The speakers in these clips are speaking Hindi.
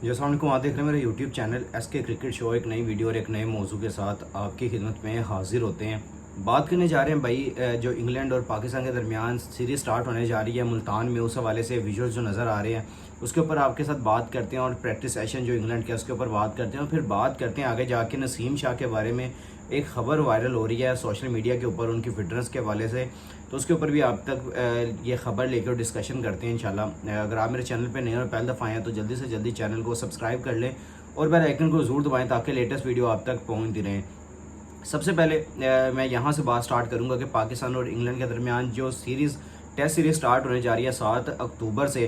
जी अस्सलाम वालेकुम। आप देख रहे हैं मेरा YouTube channel SK cricket show. एक नई वीडियो और एक नए मौजू के साथ आपकी खिदमत में हाजिर होते हैं। बात करने जा रहे हैं भाई, जो इंग्लैंड और पाकिस्तान के दरमियान सीरीज़ स्टार्ट होने जा रही है मुल्तान में, उस हवाले से विजुअल्स जो नज़र आ रहे हैं उसके ऊपर आपके साथ बात करते हैं, और प्रैक्टिस सेशन जो इंग्लैंड के उसके ऊपर बात करते हैं, और फिर बात करते हैं आगे जाके नसीम शाह के बारे में। एक ख़बर वायरल हो रही है सोशल मीडिया के ऊपर उनकी फिटनेस के हवाले से, तो उसके ऊपर भी आप तक ये ख़बर लेकर डिस्कशन करते हैं इंशाल्लाह। अगर आप मेरे चैनल पे नए और पहली दफ़ा आए हैं तो जल्दी से जल्दी चैनल को सब्सक्राइब कर लें और बेल आइकन को ज़रूर दबाएं ताकि लेटेस्ट वीडियो आप तक पहुंचती रहें। सबसे पहले मैं यहाँ से बात स्टार्ट करूँगा कि पाकिस्तान और इंग्लैंड के दरमियान जो टेस्ट सीरीज़ स्टार्ट होने जा रही है 7 अक्टूबर से,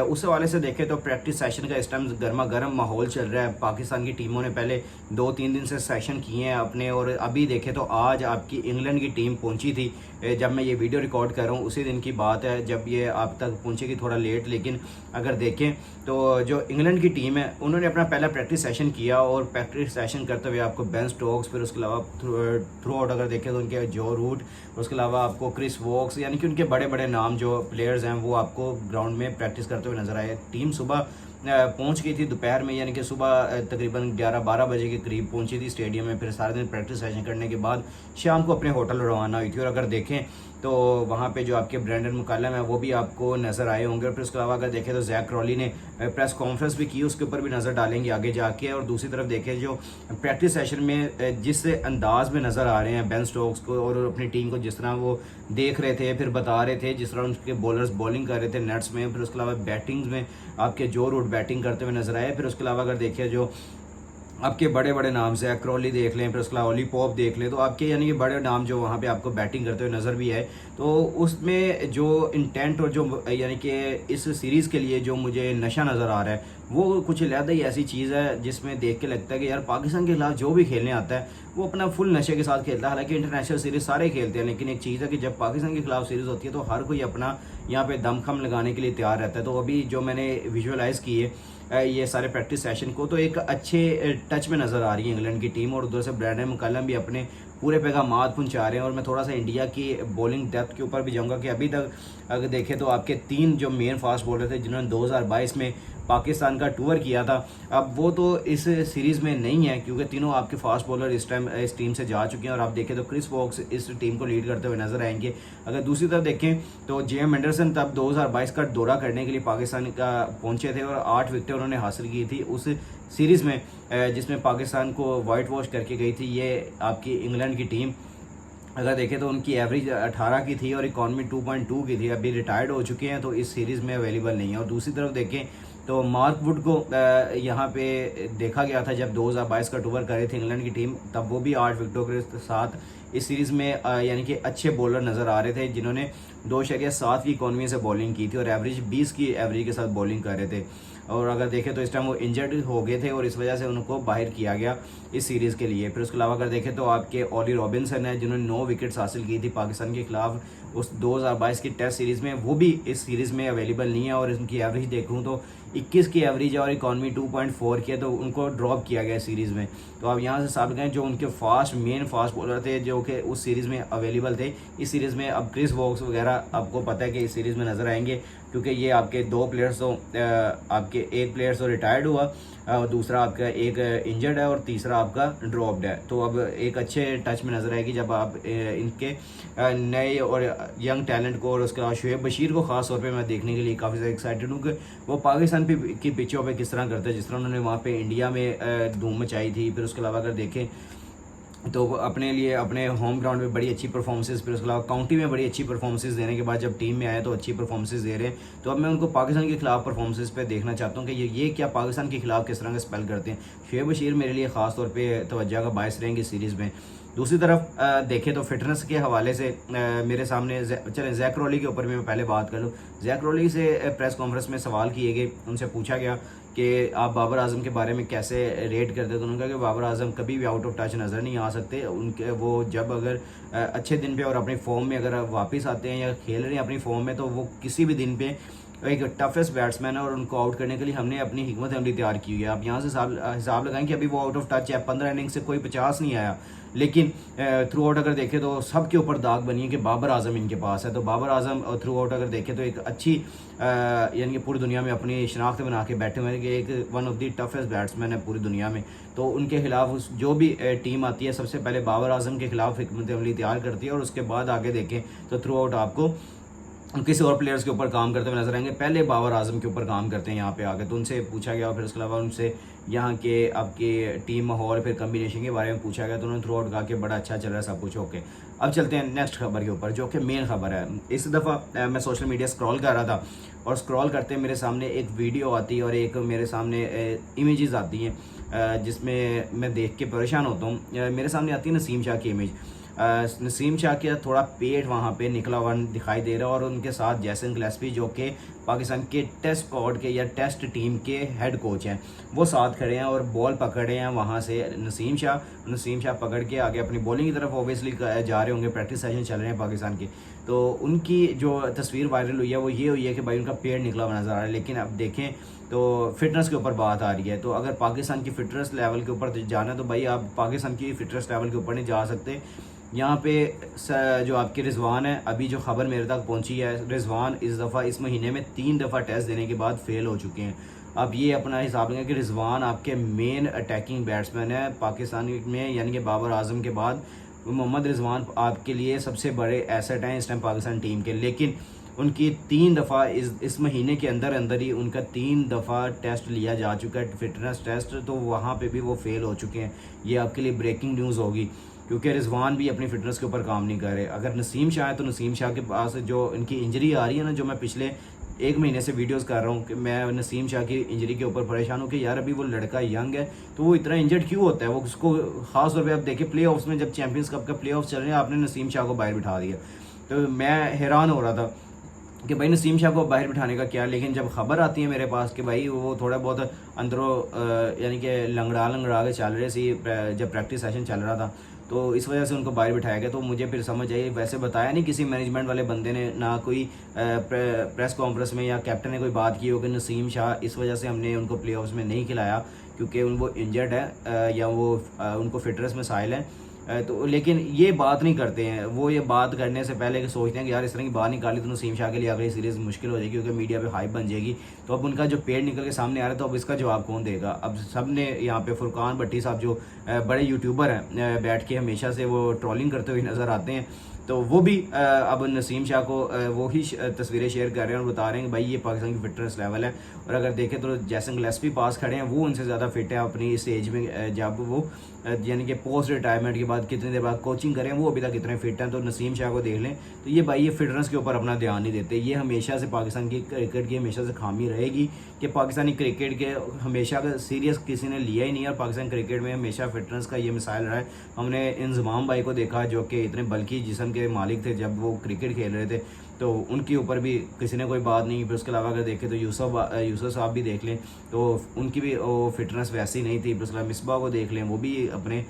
उस हवाले से देखें तो प्रैक्टिस सेशन का इस टाइम गर्मा गर्म माहौल चल रहा है। पाकिस्तान की टीमों ने पहले 2-3 दिन से सेशन किए हैं अपने, और अभी देखें तो आज आपकी इंग्लैंड की टीम पहुंची थी। जब मैं ये वीडियो रिकॉर्ड कर रहा हूँ उसी दिन की बात है जब ये आप तक पहुंचेगी, थोड़ा लेट, लेकिन अगर देखें तो जो इंग्लैंड की टीम है उन्होंने अपना पहला प्रैक्टिस सेशन किया, और प्रैक्टिस सेशन करते हुए आपको बेन स्टोक्स, फिर उसके अलावा थ्रू आउट अगर देखें तो उनके जो रूट, उसके अलावा आपको क्रिस वोक्स, यानी कि उनके बड़े बड़े नाम जो प्लेयर्स हैं वो आपको ग्राउंड में प्रैक्टिस करते हुए नजर आए। टीम सुबह पहुंच गई थी दोपहर में, यानी कि सुबह तकरीबन 11-12 बजे के करीब पहुंची थी स्टेडियम में। फिर सारे दिन प्रैक्टिस सेशन करने के बाद शाम को अपने होटल रवाना हुई थी, और अगर देखें तो वहाँ पे जो आपके ब्रेंडन मुकल्लम है वो भी आपको नज़र आए होंगे। और फिर उसके अलावा अगर देखें तो जैक क्रॉली ने प्रेस कॉन्फ्रेंस भी की, उसके ऊपर भी नज़र डालेंगे आगे जाके। और दूसरी तरफ देखें जो प्रैक्टिस सेशन में जिस अंदाज में नज़र आ रहे हैं बेन स्टोक्स को और अपनी टीम को, जिस तरह वो देख रहे थे, फिर बता रहे थे, जिस तरह उनके बॉलर्स बॉलिंग कर रहे थे नेट्स में, फिर उसके अलावा बैटिंग्स में आपके जो रूट बैटिंग करते हुए नजर आए। फिर उसके अलावा अगर देखें जो आपके बड़े बड़े नाम से क्रॉली देख लें, फिर उसके अलावा ओली पॉप देख लें, तो आपके यानी कि बड़े नाम जो वहाँ पे आपको बैटिंग करते हुए नज़र भी आए। तो उसमें जो इंटेंट और जो यानी कि इस सीरीज़ के लिए जो मुझे नशा नज़र आ रहा है वो कुछ अलग ही ऐसी चीज़ है जिसमें देख के लगता है कि यार पाकिस्तान के खिलाफ जो भी खेलने आता है वो अपना फुल नशे के साथ खेलता है। हालांकि इंटरनेशनल सीरीज़ सारे खेलते हैं, लेकिन एक चीज़ है कि जब पाकिस्तान के खिलाफ सीरीज़ होती है तो हर कोई अपना यहाँ पे दमखम लगाने के लिए तैयार रहता है। तो अभी जो मैंने विजुअलाइज़ किए ये सारे प्रैक्टिस सेशन को, तो एक अच्छे टच में नज़र आ रही है इंग्लैंड की टीम, और उधर से ब्रेंडन मुकल्लम भी अपने पूरे पैगामात पहुंचा रहे हैं। और मैं थोड़ा सा इंडिया की बॉलिंग डेप्थ के ऊपर भी जाऊंगा कि अभी तक अगर देखें तो आपके 3 जो मेन फास्ट बॉलर थे जिन्होंने 2022 में पाकिस्तान का टूर किया था, अब वो तो इस सीरीज़ में नहीं है क्योंकि तीनों आपके फास्ट बॉलर इस टाइम इस टीम से जा चुके हैं। और आप देखें तो क्रिस वोक्स इस टीम को लीड करते हुए नजर आएंगे। अगर दूसरी तरफ देखें तो जेएम एंडरसन तब 2022 का दौरा करने के लिए पाकिस्तान का पहुंचे थे, और 8 विकेटें उन्होंने हासिल की थी उस सीरीज़ में जिसमें पाकिस्तान को वाइट वॉश करके गई थी ये आपकी इंग्लैंड की टीम। अगर देखें तो उनकी एवरेज 18 की थी और इकॉनमी 2.2 की थी। अभी रिटायर्ड हो चुके हैं तो इस सीरीज़ में अवेलेबल नहीं है। और दूसरी तरफ देखें तो मार्क वुड को यहाँ पे देखा गया था जब 2022 का टूर कर रही थी इंग्लैंड की टीम, तब वो भी 8 विकेटों के साथ इस सीरीज़ में यानी कि अच्छे बॉलर नज़र आ रहे थे जिन्होंने 2.7 की इकॉनमी से बॉलिंग की थी और एवरेज 20 की एवरेज के साथ बॉलिंग कर रहे थे। और अगर देखें तो इस टाइम वो इंजर्ड हो गए थे और इस वजह से उनको बाहर किया गया इस सीरीज़ के लिए। फिर उसके अलावा अगर देखें तो आपके ऑली रॉबिन्सन है जिन्होंने 9 विकेट्स हासिल की थी पाकिस्तान के खिलाफ उस 2022 की टेस्ट सीरीज़ में, वो भी इस सीरीज़ में अवेलेबल नहीं है। और उनकी एवरेज देखूँ तो 21 की एवरेज है और इकॉनमी 2.4 की है, तो उनको ड्रॉप किया गया सीरीज़ में। तो आप यहाँ से साबित करें जो उनके मेन फास्ट बॉलर थे जो कि उस सीरीज़ में अवेलेबल थे, इस सीरीज़ में अब क्रिस वोक्स वगैरह आपको पता है कि इस सीरीज़ में नज़र आएंगे क्योंकि ये आपके 2 प्लेयर्स तो आपके एक प्लेयर तो रिटायर्ड हुआ, दूसरा आपका एक इंजर्ड है और तीसरा आपका ड्रॉप्ड है। तो अब एक अच्छे टच में नज़र आएगी जब आप इनके नए और यंग टैलेंट को, और उसके अलावा शुएब बशीर को ख़ास तौर पे मैं देखने के लिए काफ़ी ज़्यादा एक्साइटेड हूँ कि वो पाकिस्तान की पिचों पे किस तरह करते हैं, जिस तरह उन्होंने वहाँ पे इंडिया में धूम मचाई थी। फिर उसके अलावा अगर देखें तो अपने लिए अपने होम ग्राउंड में बड़ी अच्छी परफॉर्मेंसेस, फिर उसके अलावा काउंटी में बड़ी अच्छी परफॉर्मेंसेस देने के बाद जब टीम में आए तो अच्छी परफॉर्मेंसेस दे रहे हैं। तो अब मैं उनको पाकिस्तान के खिलाफ परफॉर्मेंसेस पे देखना चाहता हूँ कि ये क्या पाकिस्तान के खिलाफ किस तरह का स्पेल करते हैं। शुएब बशीर मेरे लिए ख़ास तौर पे तवज्जो का बायस रहेंगे सीरीज़ में। दूसरी तरफ देखें तो फिटनेस के हवाले से मेरे सामने चलें जैक क्रॉली के ऊपर मैं पहले बात कर लूँ। जैक क्रॉली से प्रेस कॉन्फ्रेंस में सवाल किए गए, उनसे पूछा गया कि आप बाबर आजम के बारे में कैसे रेट करते, तो उन्होंने कहा कि बाबर आजम कभी भी आउट ऑफ टच नज़र नहीं आ सकते। उनके वो जब अगर अच्छे दिन पे और अपनी फॉर्म में अगर वापस आते हैं या खेल रहे हैं अपनी फॉर्म में, तो वो किसी भी दिन पे एक टफेस्ट बैट्समैन है और उनको आउट करने के लिए हमने अपनी हिकमत अमली तैयार की हुई है। आप यहाँ से हिसाब लगाएं कि अभी वो आउट ऑफ टच है, 15 इनिंग से कोई 50 नहीं आया, लेकिन थ्रू आउट अगर देखें तो सबके ऊपर दाग बनी है कि बाबर आजम इनके पास है। तो बाबर आजम थ्रू आउट अगर देखें तो एक अच्छी यानी कि पूरी दुनिया में अपनी शनाख्त बना के बैठे हुए हैं कि एक one of the toughest batsman है पूरी दुनिया में। तो उनके खिलाफ जो भी टीम आती है सबसे पहले बाबर आजम के खिलाफ हिकमत अमली तैयार करती है और उसके बाद आगे देखें तो थ्रू आउट आपको किसी और प्लेयर्स के ऊपर काम करते हुए नजर आएंगे। पहले बाबर आजम के ऊपर काम करते हैं यहाँ पे आके, तो उनसे पूछा गया, फिर उसके अलावा उनसे यहाँ के आपके टीम माहौल फिर कम्बिनेशन के बारे में पूछा गया, तो उन्होंने थ्रू आउट कहा कि बड़ा अच्छा चल रहा है सब कुछ। ओके, अब चलते हैं नेक्स्ट खबर के ऊपर जो कि मेन खबर है। इस दफ़ा मैं सोशल मीडिया स्क्रॉल कर रहा था और स्क्रॉल करते मेरे सामने एक वीडियो आती है और एक मेरे सामने इमेजेस आती हैं जिसमें मैं देख के परेशान होता हूँ। मेरे सामने आती है नसीम शाह की इमेज। नसीम शाह का थोड़ा पेट वहाँ पे निकला हुआ दिखाई दे रहा है और उनके साथ जैसन गिलेस्पी जो कि पाकिस्तान के टेस्ट स्क्वाड के या टेस्ट टीम के हेड कोच हैं, वो साथ खड़े हैं और बॉल पकड़े हैं वहाँ से नसीम शाह पकड़ के आगे अपनी बॉलिंग की तरफ ऑब्वियसली जा रहे होंगे, प्रैक्टिस सेशन चल रहे हैं पाकिस्तान की। तो उनकी जो तस्वीर वायरल हुई है वो ये हुई है कि भाई उनका पेट निकला हुआ नज़र आ रहा है। लेकिन अब देखें तो फिटनेस के ऊपर बात आ रही है, तो अगर पाकिस्तान की फिटनेस लेवल के ऊपर जाना है तो भाई आप पाकिस्तान की फिटनेस लेवल के ऊपर नहीं जा सकते। यहाँ पे जो आपके रिजवान है, अभी जो खबर मेरे तक पहुँची है, रिजवान इस दफ़ा इस महीने में 3 दफ़ा टेस्ट देने के बाद फेल हो चुके हैं। अब ये अपना हिसाब लेंगे कि रिजवान आपके मेन अटैकिंग बैट्समैन है पाकिस्तान में, यानी कि बाबर आजम के बाद मोहम्मद रिजवान आपके लिए सबसे बड़े एसेट हैं इस टाइम पाकिस्तान टीम के। लेकिन उनकी 3 दफ़ा इस महीने के अंदर अंदर ही उनका 3 दफ़ा टेस्ट लिया जा चुका है, फिटनेस टेस्ट, तो वहाँ पे भी वो फेल हो चुके हैं। ये आपके लिए ब्रेकिंग न्यूज़ होगी क्योंकि रिजवान भी अपनी फिटनेस के ऊपर काम नहीं कर रहे। अगर नसीम शाह है तो नसीम शाह के पास जो इनकी इंजरी आ रही है ना, जो मैं पिछले 1 महीने से वीडियोस कर रहा हूँ कि मैं नसीम शाह की इंजरी के ऊपर परेशान हूँ कि यार अभी वो लड़का यंग है तो वो इतना इंजर्ड क्यों होता है। वो उसको खास तौर पे आप देखिए प्ले ऑफ्स में, जब चैंपियंस कप का प्ले ऑफ चल रहे हैं, आपने नसीम शाह को बाहर बिठा दिया। तो मैं हैरान हो रहा था कि भाई नसीम शाह को बाहर बिठाने का क्या। लेकिन जब खबर आती है मेरे पास कि भाई वो थोड़ा बहुत अंदरों यानी कि लंगड़ा के चल रहे थे जब प्रैक्टिस सेशन चल रहा था, तो इस वजह से उनको बाहर बिठाया गया। तो मुझे फिर समझ आई, वैसे बताया नहीं किसी मैनेजमेंट वाले बंदे ने, ना कोई प्रेस कॉन्फ्रेंस में या कैप्टन ने कोई बात की हो कि नसीम शाह इस वजह से हमने उनको प्ले ऑफ्स में नहीं खिलाया क्योंकि वो इंजर्ड है या वो उनको फिटनेस मसाइल है। तो लेकिन ये बात नहीं करते हैं। वो ये बात करने से पहले कि सोचते हैं कि यार इस तरह की बात निकाली तो नसीम शाह के लिए अगली सीरीज़ मुश्किल हो जाएगी क्योंकि मीडिया पे हाइप बन जाएगी। तो अब उनका जो पेड़ निकल के सामने आ रहा है तो अब इसका जवाब कौन देगा। अब सब ने यहाँ पे फुरकान भट्टी साहब जो बड़े यूट्यूबर हैं बैठ के हमेशा से वो ट्रोलिंग करते हुए नज़र आते हैं, तो वो भी अब नसीम शाह को वो ही तस्वीरें शेयर कर रहे हैं और बता रहे हैं कि भाई ये पाकिस्तान की फिटनेस लेवल है। और अगर देखें तो जैसन गिलेस्पी पास खड़े हैं वो उनसे ज़्यादा फिट है अपनी इस एज में, जब वो यानी कि पोस्ट रिटायरमेंट के बाद कितनी देर बाद कोचिंग करें वो अभी तक इतने फिट हैं। तो नसीम शाह को देख लें तो ये भाई ये फिटनेस के ऊपर अपना ध्यान नहीं देते। ये हमेशा से पाकिस्तान की क्रिकेट की हमेशा से खामी रहेगी कि पाकिस्तानी क्रिकेट के हमेशा सीरियस किसी ने लिया ही नहीं है और पाकिस्तान क्रिकेट में हमेशा फिटनेस का ये मिसाइल रहा है। हमने इंजमाम भाई को देखा जो कि इतने बल्कि जिस्म के मालिक थे जब वो क्रिकेट खेल रहे थे, तो उनके ऊपर भी किसी ने कोई बात नहीं। फिर उसके अलावा अगर देखें तो यूसुफ साहब भी देख लें तो उनकी भी वो फिटनेस वैसी नहीं थी। फिर उसके अलावा मिसबा को देख लें, वो भी अपने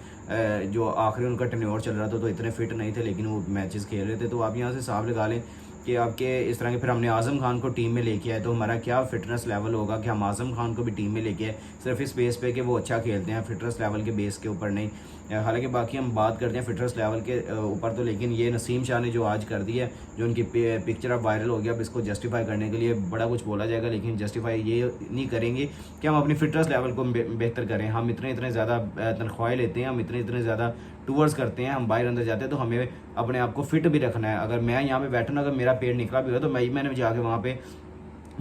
जो आखिरी उनका टेन्योर चल रहा था तो इतने फिट नहीं थे लेकिन वो मैचेस खेल रहे थे। तो आप यहाँ से हिसाब लगा लें कि आपके इस तरह के। फिर हमने आज़म खान को टीम में लेके आए तो हमारा क्या फिटनेस लेवल होगा कि हम आज़म खान को भी टीम में लेके आए सिर्फ इस बेस पे कि वो अच्छा खेलते हैं, फिटनेस लेवल के बेस के ऊपर नहीं। हालांकि बाकी हम बात करते हैं फिटनेस लेवल के ऊपर तो, लेकिन ये नसीम शाह ने जो आज कर दिया जो उनकी पिक्चर अब वायरल हो गया, अब इसको जस्टिफाई करने के लिए बड़ा कुछ बोला जाएगा लेकिन जस्टिफाई ये नहीं करेंगे कि हम अपनी फिटनेस लेवल को बेहतर करें। हम इतने ज़्यादा तनख्वाहें लेते हैं, हम इतने ज़्यादा टूर्स करते हैं, हम बाहर अंदर जाते हैं, तो हमें अपने आप को फिट भी रखना है। अगर मैं यहाँ पे बैठा ना, अगर मेरा पेट निकला भी हो तो मैंने जाके वहाँ पे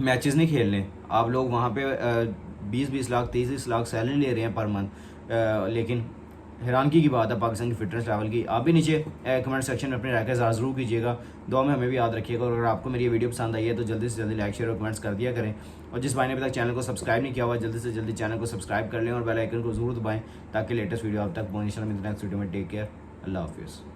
मैचेस नहीं खेलने। आप लोग वहाँ पे 20-20 लाख 30-30 लाख सैलरी ले रहे हैं पर मंथ, लेकिन हैरानगी की बात है पाकिस्तान की फिटनेस लेवल की। आप भी नीचे कमेंट सेक्शन में अपनी राय का इज़हार ज़रूर कीजिएगा, दुआ में हमें भी याद रखिएगा। और अगर आपको मेरी वीडियो पसंद आई है तो जल्दी से जल्दी लाइक शेयर और कमेंट्स कर दिया करें। और जिस भाई ने अभी तक चैनल को सब्सक्राइब नहीं किया हुआ जल्दी से जल्दी चैनल को सब्सक्राइब कर लें और बेल आइकन को ज़रूर दबाएं ताकि लेटेस्ट वीडियो आप तक पहुँचे। नेक्स्ट वीडियो में टेक केयर, अल्लाह हाफिज़।